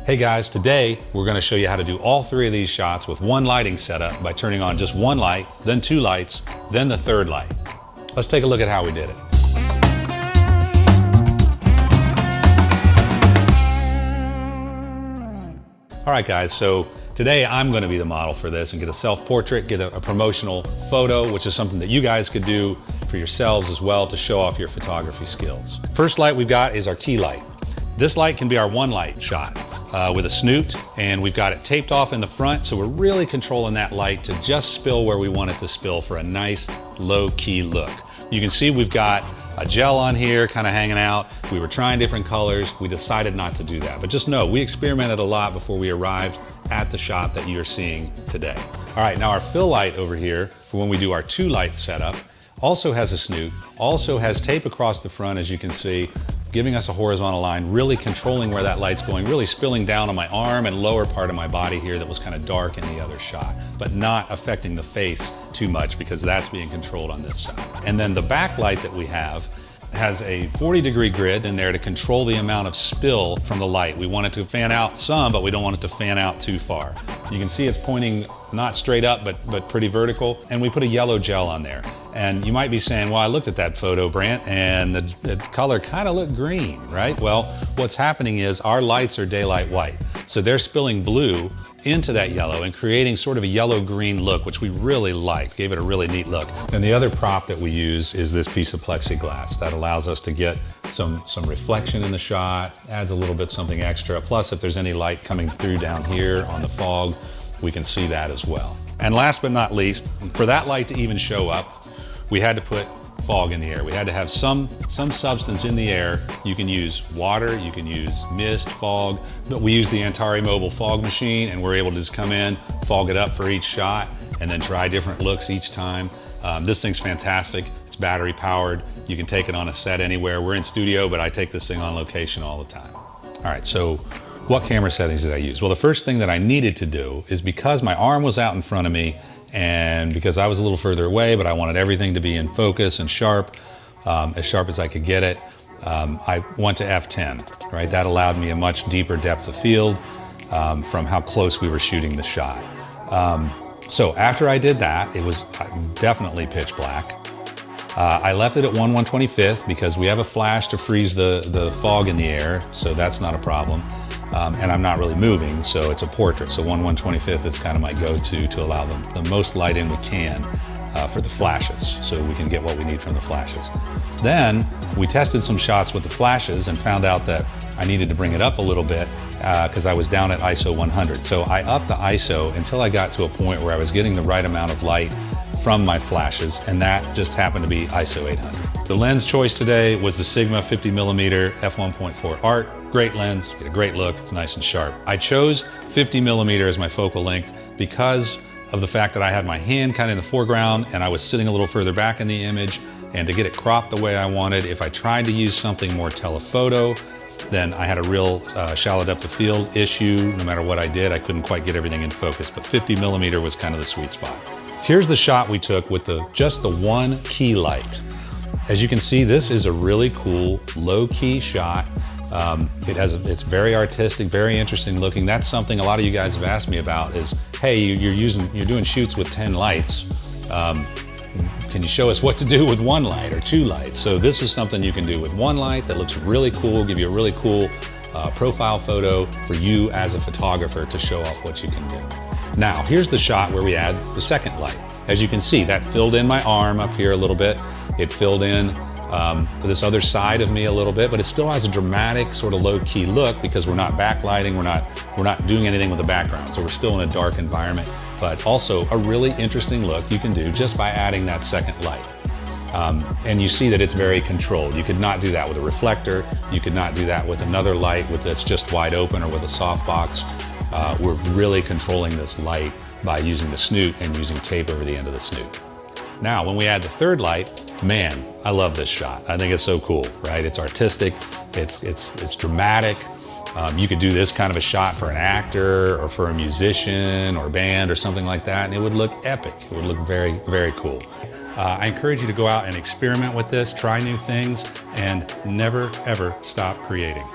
Hey guys, today we're going to show you how to do all three of these shots with one lighting setup by turning on just one light, then two lights, then the third light. Let's take a look at how we did it. All right guys, so today I'm going to be the model for this and get a self-portrait, get a promotional photo, which is something that you guys could do for yourselves as well to show off your photography skills. First light we've got is our key light. This light can be our one light shot with a snoot, and we've got it taped off in the front, so we're really controlling that light to just spill where we want it to spill for a nice low-key look. You can see we've got a gel on here kind of hanging out. We were trying different colors. We decided not to do that, but just know we experimented a lot before we arrived at the shot that you're seeing today. All right, now our fill light over here for when we do our two light setup also has a snoot, also has tape across the front, as you can see, giving us a horizontal line, really controlling where that light's going, really spilling down on my arm and lower part of my body here that was kind of dark in the other shot, but not affecting the face too much because that's being controlled on this side. And then the backlight that we have has a 40-degree grid in there to control the amount of spill from the light. We want it to fan out some, but we don't want it to fan out too far. You can see it's pointing not straight up, but pretty vertical, and we put a yellow gel on there. And you might be saying, well, I looked at that photo, Brant, and the color kind of looked green, right? Well, what's happening is our lights are daylight white. So they're spilling blue into that yellow and creating sort of a yellow-green look, which we really liked, gave it a really neat look. And the other prop that we use is this piece of plexiglass that allows us to get some reflection in the shot, adds a little bit something extra. Plus, if there's any light coming through down here on the fog, we can see that as well. And last but not least, for that light to even show up, we had to put fog in the air. We had to have some substance in the air. You can use water, you can use mist, fog, but we use the Antari mobile fog machine, and we're able to just come in, fog it up for each shot, and then try different looks each time. This thing's fantastic. It's battery powered. You can take it on a set anywhere. We're in studio, but I take this thing on location all the time. All right, so what camera settings did I use? Well, the first thing that I needed to do is, because my arm was out in front of me and because I was a little further away, but I wanted everything to be in focus and sharp as I could get it, I went to F10, right? That allowed me a much deeper depth of field from how close we were shooting the shot. So after I did that, it was definitely pitch black. I left it at 1/125th because we have a flash to freeze the fog in the air, so that's not a problem. And I'm not really moving, so it's a portrait. So 1/125th is kind of my go-to to allow the most light in we can for the flashes, so we can get what we need from the flashes. Then we tested some shots with the flashes and found out that I needed to bring it up a little bit because I was down at ISO 100. So I upped the ISO until I got to a point where I was getting the right amount of light from my flashes, and that just happened to be ISO 800. The lens choice today was the Sigma 50mm f1.4 Art. Great lens, get a great look, it's nice and sharp. I chose 50mm as my focal length because of the fact that I had my hand kind of in the foreground and I was sitting a little further back in the image, and to get it cropped the way I wanted, if I tried to use something more telephoto, then I had a real shallow depth of field issue. No matter what I did, I couldn't quite get everything in focus, but 50mm was kind of the sweet spot. Here's the shot we took with just the one key light. As you can see, this is a really cool low-key shot. It's very artistic, very interesting looking. That's something a lot of you guys have asked me about is, hey, you're doing shoots with 10 lights. Can you show us what to do with one light or two lights? So this is something you can do with one light that looks really cool, give you a really cool profile photo for you as a photographer to show off what you can do. Now, here's the shot where we add the second light. As you can see, that filled in my arm up here a little bit. It filled in for this other side of me a little bit, but it still has a dramatic sort of low-key look because we're not backlighting, we're not doing anything with the background, so we're still in a dark environment, but also a really interesting look you can do just by adding that second light. And you see that it's very controlled. You could not do that with a reflector, you could not do that with another light that's just wide open or with a softbox. We're really controlling this light by using the snoot and using tape over the end of the snoot. Now, when we add the third light, man, I love this shot. I think it's so cool, right? It's artistic, it's dramatic. You could do this kind of a shot for an actor or for a musician or band or something like that, and it would look epic. It would look very, very cool. I encourage you to go out and experiment with this, try new things, and never, ever stop creating.